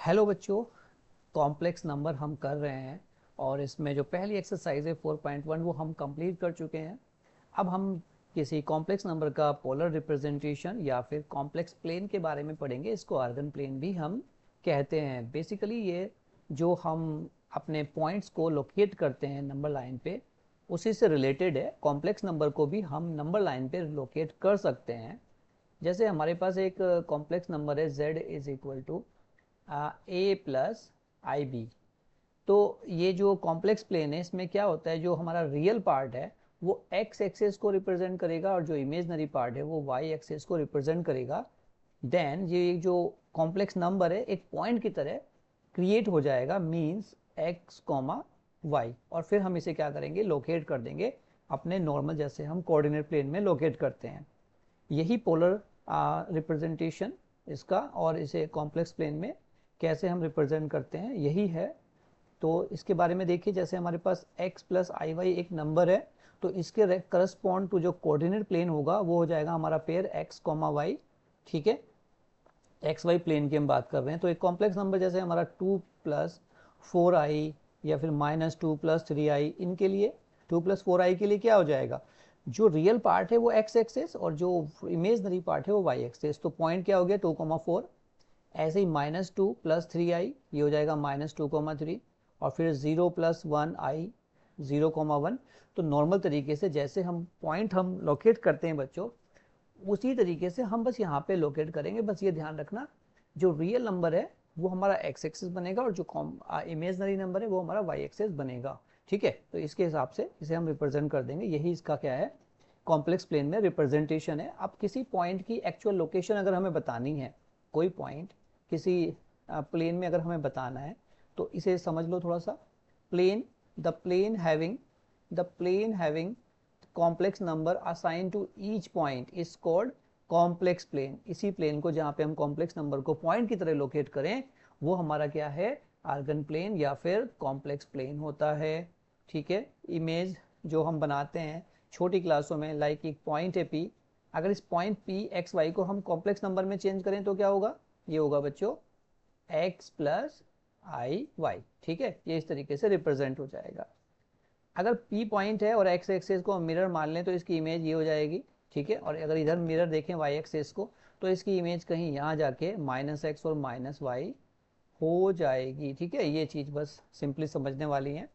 Hello बच्चों, complex number हम कर रहे हैं और इसमें जो पहली एक्सरसाइज है 4.1 वो हम कंप्लीट कर चुके हैं। अब हम किसी कॉम्प्लेक्स नंबर का पोलर रिप्रेजेंटेशन या फिर कॉम्प्लेक्स प्लेन के बारे में पढ़ेंगे। इसको आर्गन प्लेन भी हम कहते हैं। बेसिकली ये जो हम अपने पॉइंट्स को लोकेट करते हैं नंबर लाइन पे, उसी से रिलेटेड है। कॉम्प्लेक्स नंबर को भी हम नंबर लाइन पे लोकेट कर सकते हैं। जैसे हमारे पास एक कॉम्प्लेक्स नंबर है z is equal to a plus i b. तो ये जो कॉम्प्लेक्स प्लेन है इसमें क्या होता है, जो हमारा रियल पार्ट है वो एक्स एक्सेस को रिप्रेजेंट करेगा और जो इमेजनरी पार्ट है वो वाई एक्सेस को रिप्रेजेंट करेगा। देन ये जो कॉम्प्लेक्स नंबर है एक पॉइंट की तरह क्रिएट हो जाएगा, मीन्स एक्स कॉमा वाई, और फिर हम इसे क्या करेंगे, लोकेट कर देंगे अपने नॉर्मल जैसे हम कोऑर्डिनेट प्लेन में लोकेट करते हैं। यही पोलर रिप्रेजेंटेशन इसका, और इसे कॉम्प्लेक्स प्लेन में कैसे हम रिप्रेजेंट करते हैं यही है। तो इसके बारे में देखिए, जैसे हमारे पास x प्लस आई वाई एक नंबर है, तो इसके करस्पॉन्ड टू जो कोऑर्डिनेट प्लेन होगा वो हो जाएगा हमारा पेयर x कॉमा वाई। ठीक है, एक्स वाई प्लेन की हम बात कर रहे हैं। तो एक कॉम्प्लेक्स नंबर जैसे हमारा 2 + 4i या फिर -2 + 3i, इनके लिए 2 + 4i के लिए क्या हो जाएगा, जो रियल पार्ट है वो एक्स एक्सेस और जो इमेजनरी पार्ट है वो वाई एक्सेस। तो पॉइंट क्या हो गया 2,4। ऐसे ही -2 + 3i ये हो जाएगा -2,3, और फिर 0 + 1i 0,1। तो नॉर्मल तरीके से जैसे हम पॉइंट हम लोकेट करते हैं बच्चों, उसी तरीके से हम बस यहाँ पे लोकेट करेंगे। बस ये ध्यान रखना, जो रियल नंबर है वो हमारा एक्स एक्सेस बनेगा और जो इमेजनरी नंबर है वो हमारा वाई एक्सेस बनेगा। ठीक है, तो इसके हिसाब से इसे हम रिप्रेजेंट कर देंगे। यही इसका क्या है, कॉम्प्लेक्स प्लेन में रिप्रेजेंटेशन है। अब किसी पॉइंट की एक्चुअल लोकेशन अगर हमें बतानी है, कोई पॉइंट किसी प्लेन में अगर हमें बताना है, तो इसे समझ लो थोड़ा सा। Plane, the plane having complex number assign to each point is called complex plane. इसी प्लेन को जहाँ पे हम कॉम्प्लेक्स नंबर को पॉइंट की तरह लोकेट करें वो हमारा क्या है, आर्गन प्लेन या फिर कॉम्प्लेक्स प्लेन होता है। ठीक है, इमेज जो हम बनाते हैं छोटी क्लासों में, लाइक एक पॉइंट है पी, अगर इस पॉइंट पी एक्स वाई को हम कॉम्प्लेक्स नंबर में चेंज करें तो क्या होगा, ये होगा बच्चों x प्लस आई वाई। ठीक है, ये इस तरीके से रिप्रेजेंट हो जाएगा। अगर P पॉइंट है और x एक्सेस को हम मिरर मान लें तो इसकी इमेज ये हो जाएगी। ठीक है, और अगर इधर मिरर देखें y एक्सेस को, तो इसकी इमेज कहीं यहाँ जाके -x और -y हो जाएगी। ठीक है, ये चीज़ बस सिंपली समझने वाली है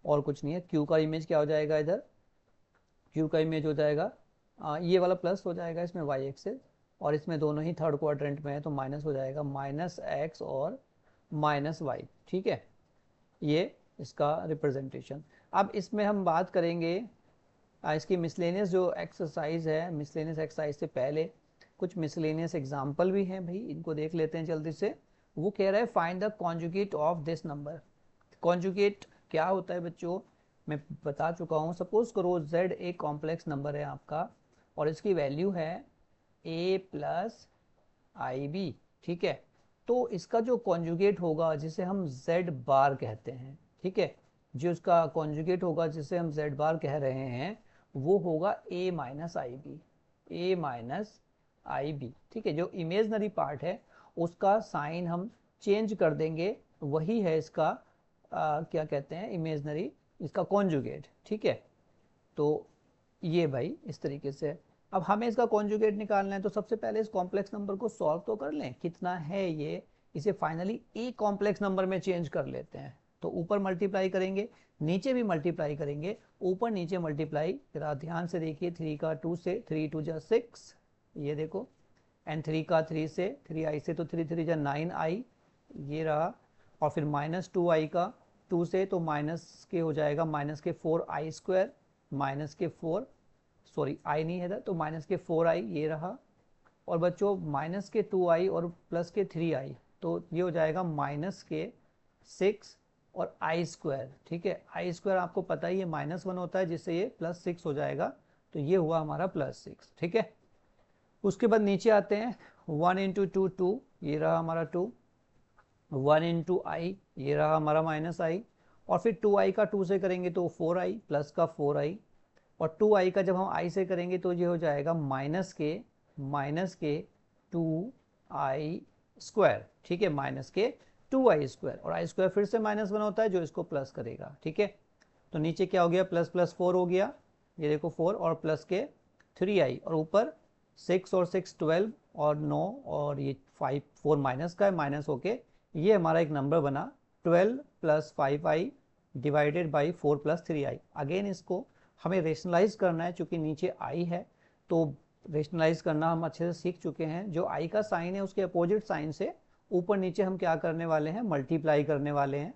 और कुछ नहीं है। Q का इमेज क्या हो जाएगा, इधर Q का इमेज हो जाएगा ये वाला प्लस हो जाएगा इसमें y एक्सेस, और इसमें दोनों ही थर्ड क्वाड्रेंट में है तो माइनस हो जाएगा -x और -y। ठीक है, ये इसका रिप्रेजेंटेशन। अब इसमें हम बात करेंगे इसकी मिसलेनियस जो एक्सरसाइज है। मिसलेनियस एक्सरसाइज से पहले कुछ मिसलेनियस एग्जाम्पल भी हैं भाई, इनको देख लेते हैं जल्दी से। वो कह रहा है find the conjugate of this number. Conjugate क्या होता है बच्चों, मैं बता चुका हूँ। सपोज करो z एक कॉम्प्लेक्स नंबर है आपका और इसकी वैल्यू है a प्लस आई बी। ठीक है, तो इसका जो कॉन्जुगेट होगा जिसे हम z बार कहते हैं, ठीक है, जो इसका कॉन्जुगेट होगा जिसे हम z बार कह रहे हैं वो होगा a minus i b, a minus i b. ठीक है, जो इमेजनरी पार्ट है उसका साइन हम चेंज कर देंगे, वही है इसका क्या कहते हैं, इमेजनरी, इसका कॉन्जुगेट। ठीक है, तो ये भाई इस तरीके से। अब हमें इसका कॉन्जुगेट निकालना है तो सबसे पहले इस कॉम्प्लेक्स नंबर को सॉल्व तो कर लें, कितना है ये, इसे फाइनली एक कॉम्प्लेक्स नंबर में चेंज कर लेते हैं। तो ऊपर मल्टीप्लाई करेंगे, नीचे भी मल्टीप्लाई करेंगे, ऊपर नीचे मल्टीप्लाई। जरा ध्यान से देखिए, 3 का 2 से, 3 2 जा 6, ये देखो, एंड 3 का 3 से, 3i से तो 3 3 जा 9i, ये रहा। और फिर -2i का 2 से तो माइनस के हो जाएगा -4i², -4, सॉरी आई नहीं है इधर, तो -4i ये रहा। और बच्चों -2i और +3i, तो ये हो जाएगा -6 और i²। ठीक है, i² आपको पता ही है -1 होता है, जिससे ये +6 हो जाएगा, तो ये हुआ हमारा +6। ठीक है, उसके बाद नीचे आते हैं, 1 × 2 2, ये रहा हमारा 2, 1 × i ये रहा हमारा -i, और फिर 2i का 2 से करेंगे तो 4i, प्लस का 4i, और 2i का जब हम i से करेंगे तो ये हो जाएगा -2i²। ठीक है, -2i²। 2i² और i² फिर से -1 होता है जो इसको प्लस करेगा। ठीक है, तो नीचे क्या हो गया, प्लस प्लस 4 हो गया, ये देखो 4 और प्लस के 3i और ऊपर 6 और 6 12 और 9 और ये 5 4 माइनस का है, माइनस होके ये हमारा एक नंबर बना 12 + 5i divided by 4 + 3i। Again इसको हमें रेशनलाइज करना है, चूंकि नीचे i है तो रेशनलाइज करना हम अच्छे से सीख चुके हैं। जो i का साइन है उसके अपोजिट साइन से ऊपर नीचे हम क्या करने वाले हैं, मल्टीप्लाई करने वाले हैं।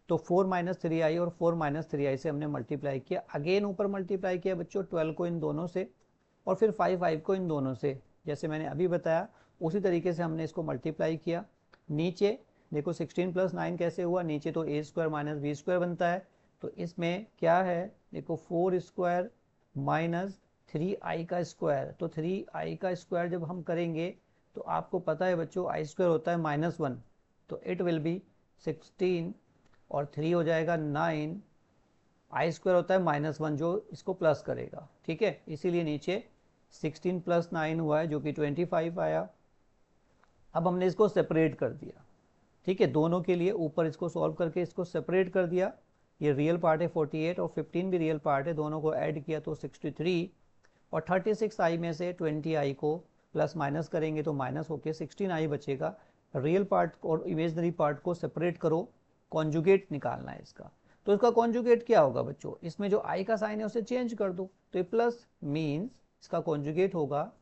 तो 4 - 3i और 4 - 3i से हमने मल्टीप्लाई किया, अगेन ऊपर मल्टीप्लाई किया बच्चों 12 को इन दोनों से और फिर 5 को इन दोनों से, जैसे मैंने अभी बताया उसी तरीके से हमने इसको मल्टीप्लाई किया। नीचे देखो 16 + 9 कैसे हुआ, नीचे तो a² - b² बनता है, तो इसमें क्या है देखो 4² - 3i का स्क्वायर, तो 3i का स्क्वायर जब हम करेंगे तो आपको पता है बच्चों i² होता है -1, तो इट विल बी 16 और 3 हो जाएगा 9, i² होता है -1 जो इसको प्लस करेगा। ठीक है, इसीलिए नीचे 16 + 9 हुआ है जो कि 25 आया। अब हमने इसको सेपरेट कर दिया। ठीक है, दोनों के लिए ऊपर इसको सॉल्व करके इसको सेपरेट कर दिया। ये रियल पार्ट है 48 और 15 भी रियल पार्ट है, दोनों को ऐड किया तो 63 और 36i में से 20i को प्लस माइनस करेंगे तो माइनस होके 16i बचेगा। रियल पार्ट और इमेजनरी पार्ट को सेपरेट करो, कॉन्जुगेट निकालना है इसका। तो इसका कॉन्जुगेट क्या होगा बच्चों, इसमें जो i का साइन है उसे चेंज कर दो, तो ये प्लस मीन्स इसका कॉन्जुगेट होगा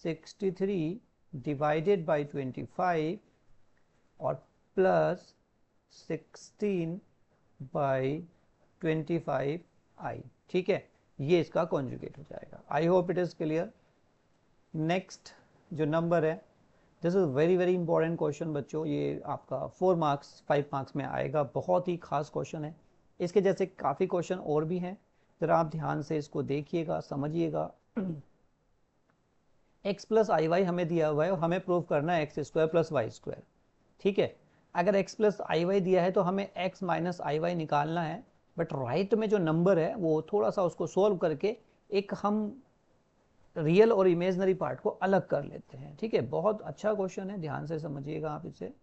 63 डिवाइडेड बाई 25 और प्लस 16 बाई 25i। ठीक है, ये इसका कॉन्जुगेट हो जाएगा। आई hope it is clear. Next जो नंबर है, this is very very important question बच्चों, ये आपका 4 मार्क्स 5 मार्क्स में आएगा, बहुत ही खास क्वेश्चन है। इसके जैसे काफ़ी क्वेश्चन और भी हैं, जरा आप ध्यान से इसको देखिएगा, समझिएगा। x + iy हमें दिया हुआ है और हमें प्रूव करना है x² + y²। ठीक है, अगर x + iy दिया है तो हमें x - iy निकालना है, बट राइट में जो नंबर है वो थोड़ा सा उसको सोल्व करके एक हम रियल और इमेजनरी पार्ट को अलग कर लेते हैं। ठीक है, बहुत अच्छा क्वेश्चन है, ध्यान से समझिएगा आप इसे।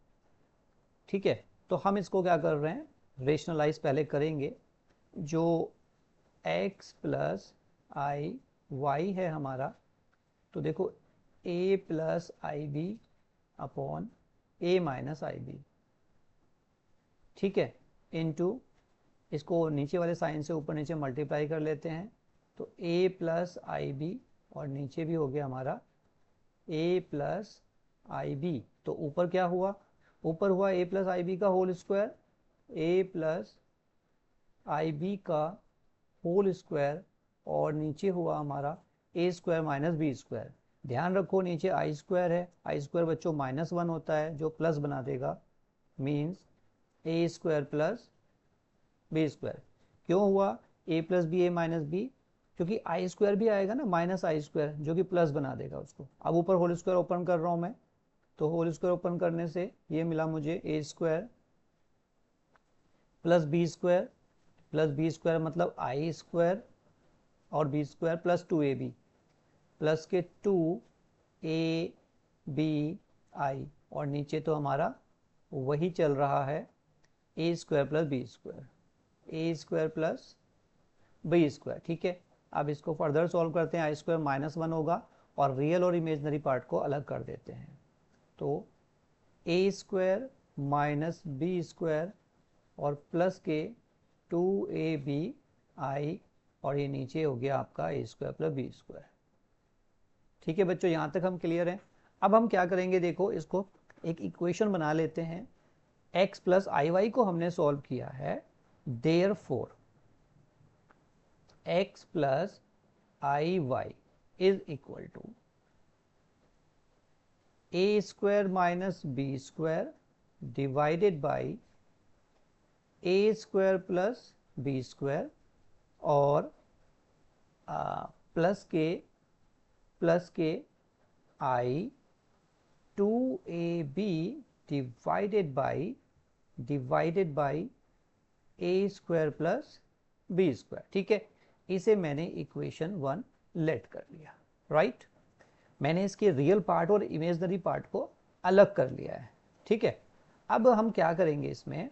ठीक है, तो हम इसको क्या कर रहे हैं, रेशनलाइज पहले करेंगे। जो x + iy है हमारा, तो देखो a + ib upon a - ib। ठीक है, इनटू इसको नीचे वाले साइन से ऊपर नीचे मल्टीप्लाई कर लेते हैं, तो a + ib और नीचे भी हो गया हमारा a + ib। तो ऊपर क्या हुआ, ऊपर हुआ a + ib का होल स्क्वायर, a + ib का होल स्क्वायर और नीचे हुआ हमारा a² - b²। ध्यान रखो नीचे i² है, i² बच्चों -1 होता है जो प्लस बना देगा, मीन्स a² + b²। क्यों हुआ a + b a - b, क्योंकि i² भी आएगा ना -i² जो कि प्लस बना देगा उसको। अब ऊपर होल स्क्वायर ओपन कर रहा हूं मैं, तो होल स्क्वायर ओपन करने से ये मिला मुझे a² + b² मतलब i² और b² + 2ab प्लस के 2abi और नीचे तो हमारा वही चल रहा है a² + b², a² + b²। ठीक है, अब इसको फर्दर सॉल्व करते हैं, i² -1 होगा और रियल और इमेजनरी पार्ट को अलग कर देते हैं, तो a² - b² और प्लस के 2abi और ये नीचे हो गया आपका a² + b²। ठीक है बच्चों, यहाँ तक हम क्लियर हैं। अब हम क्या करेंगे, देखो इसको एक इक्वेशन बना लेते हैं। x + iy को हमने सॉल्व किया है, therefore x + iy is equal to a² - b² divided by a² + b² और प्लस के i 2ab divided by a² + b²। ठीक है, इसे मैंने इक्वेशन 1 लेट कर लिया। राइट, मैंने इसके रियल पार्ट और इमेजनरी पार्ट को अलग कर लिया है। ठीक है, अब हम क्या करेंगे, इसमें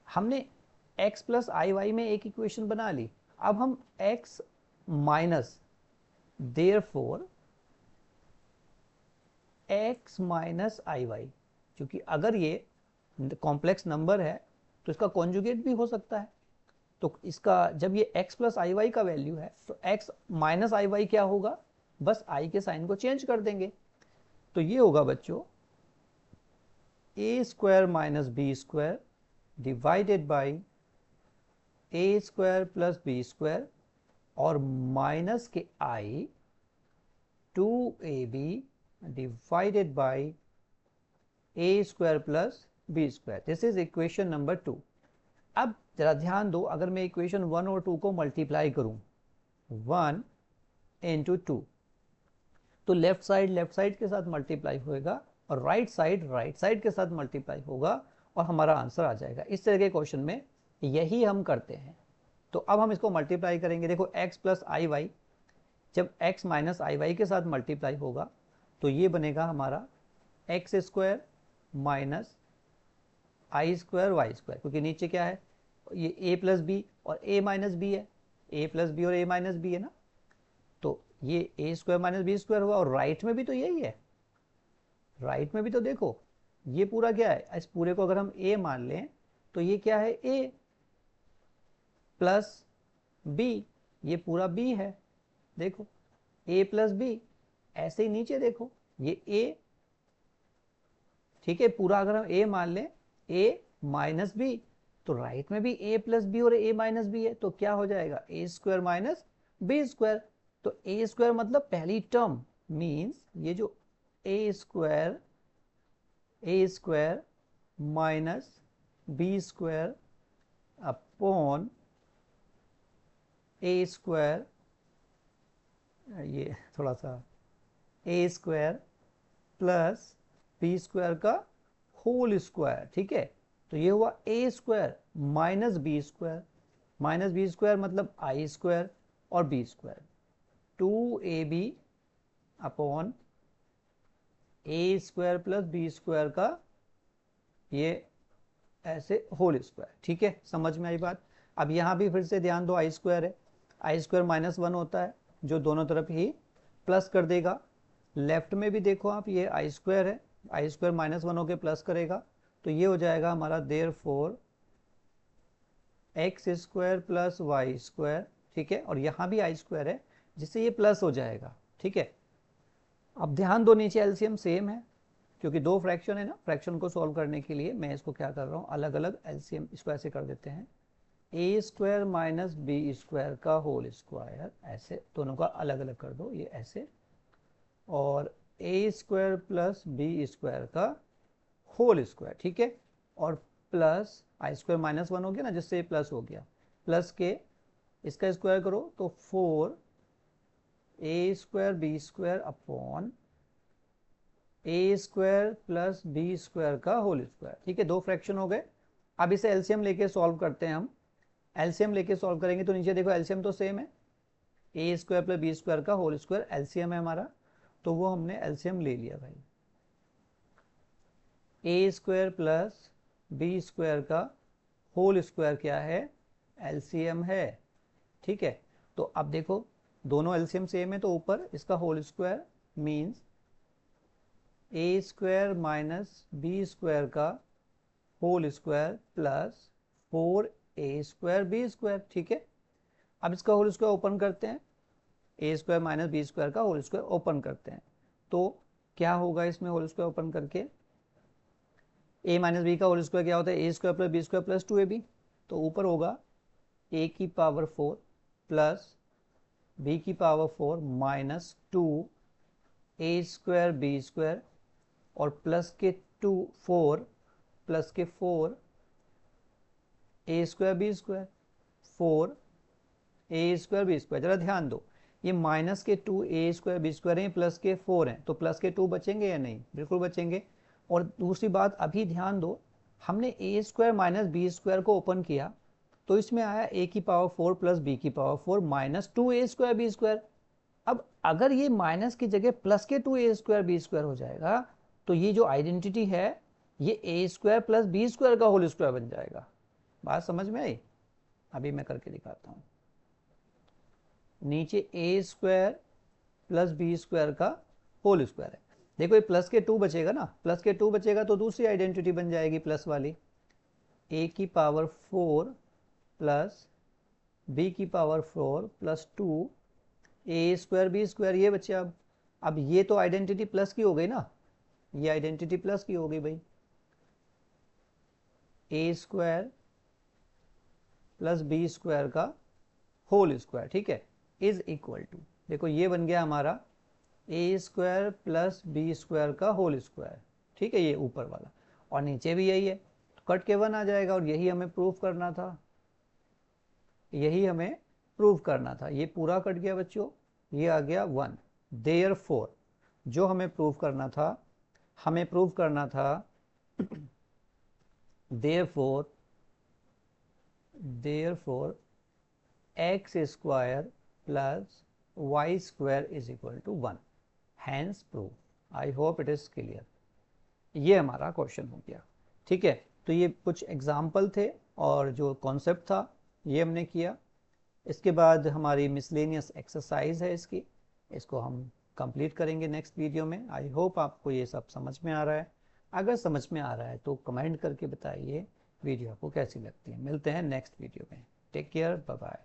हमने x प्लस आई वाई में एक इक्वेशन बना ली, अब हम x minus therefore x minus i y, क्योंकि अगर ये कॉम्प्लेक्स नंबर है तो इसका कॉन्जुगेट भी हो सकता है, तो इसका जब ये x प्लस आई वाई का वैल्यू है तो x माइनस आई वाई क्या होगा, बस i के साइन को चेंज कर देंगे, तो ये होगा बच्चों a square minus B square divided by a square plus B square और माइनस के i 2ab divided by a square plus B square. This is equation number 2। अब जरा ध्यान दो, अगर मैं इक्वेशन 1 और 2 को मल्टीप्लाई करूं 1 इंटू 2, तो लेफ्ट साइड के साथ मल्टीप्लाई होएगा और राइट साइड के साथ मल्टीप्लाई होगा और हमारा आंसर आ जाएगा। इस तरह के क्वेश्चन में यही हम करते हैं। तो अब हम इसको मल्टीप्लाई करेंगे, देखो x प्लस आई वाई, जब x माइनस आई वाई के साथ मल्टीप्लाई होगा तो ये बनेगा हमारा x square minus i square y square, क्योंकि नीचे क्या है, ये a प्लस बी और a माइनस बी है, a प्लस बी और a माइनस बी है ना, तो ये a square minus B square हुआ और राइट में भी तो यही है, राइट में भी तो देखो ये पूरा क्या है, इस पूरे को अगर हम a मान लें तो ये क्या है, a प्लस b, ये पूरा b है, देखो a प्लस बी, ऐसे ही नीचे देखो ये a, ठीक है, पूरा अगर हम a मान लें a माइनस बी, तो राइट में भी a प्लस बी और a माइनस बी है, तो क्या हो जाएगा a square minus B square, तो a स्क्वायर मतलब पहली टर्म मीन्स ये जो a square minus B square upon a square, ये थोड़ा सा a square plus B square का होल स्क्वायर, ठीक है, तो ये हुआ a square minus B square मतलब आई स्क्वायर और b square 2ab upon a square plus B square का ये ऐसे होल स्क्वायर, ठीक है, समझ में आई बात। अब यहाँ भी फिर से ध्यान दो, आई स्क्वायर है, आई स्क्वायर माइनस 1 होता है जो दोनों तरफ ही प्लस कर देगा, लेफ्ट में भी देखो आप ये आई स्क्वायर है, आई स्क्वायर माइनस 1 होकर प्लस करेगा, तो ये हो जाएगा हमारा therefore x square plus y square, ठीक है, और यहाँ भी आई स्क्वायर है जिससे ये प्लस हो जाएगा, ठीक है। अब ध्यान दो नीचे एलसीएम सेम है, क्योंकि दो फ्रैक्शन है ना, फ्रैक्शन को सॉल्व करने के लिए मैं इसको क्या कर रहा हूँ, अलग अलग एलसीएम इसको ऐसे कर देते हैं, A square minus B square का होल स्क्वायर, ऐसे दोनों का अलग अलग कर दो, ये ऐसे, और ए स्क्वायर प्लस बी स्क्वायर का होल स्क्वायर, ठीक है, और प्लस आई स्क्वायर माइनस 1 हो गया ना, जिससे प्लस हो गया, प्लस के इसका स्क्वायर करो तो 4 a square B square upon A square plus B square का होल स्क्वायर, ठीक है, दो फ्रैक्शन हो गए। अब इसे एलसीएम लेके सॉल्व करते हैं हम, एलसीएम लेके सॉल्व करेंगे तो नीचे देखो एलसीएम तो सेम है, A square plus B square का होल स्क्वायर एलसीएम है हमारा, तो वो हमने एलसीएम ले लिया भाई, ए स्क्वायर प्लस बी स्क्वायर का होल स्क्वायर क्या है, एलसीएम है, ठीक है। तो अब देखो दोनों एलसीएम सेम है, तो ऊपर इसका whole square means A square minus B square का whole square plus 4a square B square, ठीक है। अब इसका होल स्क्वायर ओपन करते हैं, A square minus B square का होल स्क्वायर ओपन करते हैं, तो क्या होगा इसमें होल स्क्वायर ओपन करके, a माइनस बी का होल स्क्वायर क्या होता है, A square plus B square plus 2ab, तो ऊपर होगा a की पावर 4 प्लस b की power 4 minus 2a square B square और प्लस के 4 प्लस के 4 a square B square 4 a square B square. जरा ध्यान दो, ये माइनस के 2 ए स्क्वायर बी स्क्वायर हैं, प्लस के 4 हैं, तो प्लस के 2 बचेंगे या नहीं, बिल्कुल बचेंगे। और दूसरी बात अभी ध्यान दो, हमने ए स्क्वायर माइनस बी स्क्वायर को ओपन किया तो इसमें आया ए की पावर 4 प्लस बी की power 4 minus 2 a square B square. अब अगर ये माइनस की जगह प्लस के 2 ए स्क्वायर बी स्क्वायर हो जाएगा तो ये जो आइडेंटिटी है ये ए स्क्वायर प्लस बी स्क्वायर का होल स्क्वायर बन जाएगा। बात समझ में आई? अभी मैं करके दिखाता हूँ। नीचे ए स्क्वायर प्लस बी स्क्वायर का होल स्क्वायर है। देखो ये प्लस के 2 बचेगा ना, प्लस के 2 बचेगा तो दूसरी आइडेंटिटी बन जाएगी प्लस वाली, ए की पावर 4 प्लस बी की power 4 plus 2 a square B square, ये बच्चे अब ये तो आइडेंटिटी प्लस की हो गई ना, ये आइडेंटिटी प्लस की हो गई भाई। ए स्क्वायर प्लस बी स्क्वायर का होल स्क्वायर, ठीक है, इज इक्वल टू, देखो ये बन गया हमारा ए स्क्वायर प्लस बी स्क्वायर का होल स्क्वायर, ठीक है, ये ऊपर वाला, और नीचे भी यही है, तो कट के 1 आ जाएगा, और यही हमें प्रूव करना था, यही हमें प्रूव करना था। ये पूरा कट गया बच्चों, ये आ गया 1। देयरफॉर जो हमें प्रूव करना था, हमें प्रूव करना था therefore x square plus y square is equal to 1, hence prove. I hope it is clear. ये हमारा क्वेश्चन हो गया, ठीक है। तो ये कुछ एग्जाम्पल थे और जो कॉन्सेप्ट था ये हमने किया। इसके बाद हमारी मिसलेनियस एक्सरसाइज है इसको हम कंप्लीट करेंगे नेक्स्ट वीडियो में। आई होप आपको ये सब समझ में आ रहा है। अगर समझ में आ रहा है तो कमेंट करके बताइए वीडियो आपको कैसी लगती है। मिलते हैं नेक्स्ट वीडियो में। Take care, bye bye.